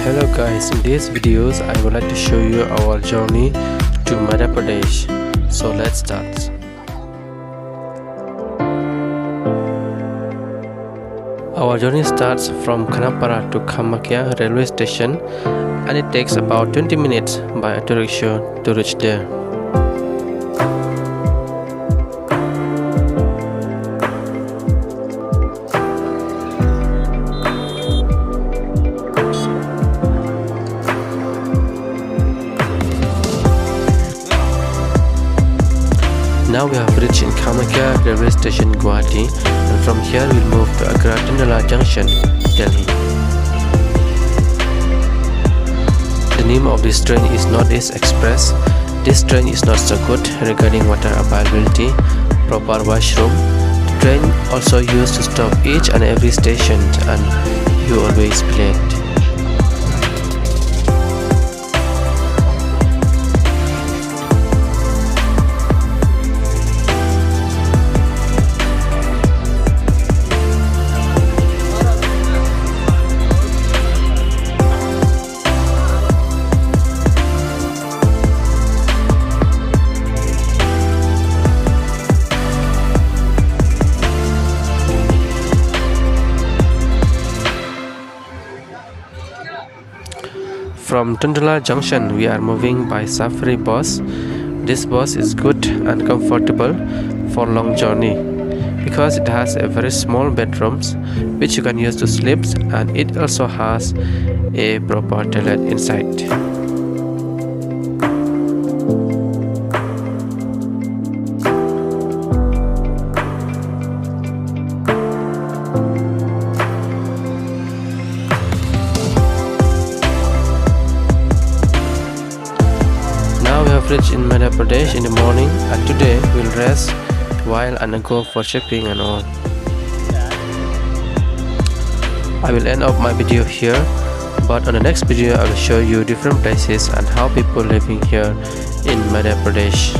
Hello guys, in these videos I would like to show you our journey to Madhya Pradesh. So let's start. Our journey starts from Khanapara to Kamakya railway station and it takes about 20 minutes by auto rickshaw to reach there. Now we have reached in Kamakya railway station Guwahati, and from here we'll move to Agra Junction, Delhi. The name of this train is Northeast Express. This train is not so good regarding water availability, proper washroom. The train also used to stop each and every station and you always be late. From Tundla Junction, we are moving by Safari bus. This bus is good and comfortable for long journey because it has a very small bedrooms which you can use to sleep, and it also has a proper toilet inside. Reached in Madhya Pradesh in the morning, and today we'll rest while and go for shopping and all. I will end up my video here, but on the next video I will show you different places and how people living here in Madhya Pradesh.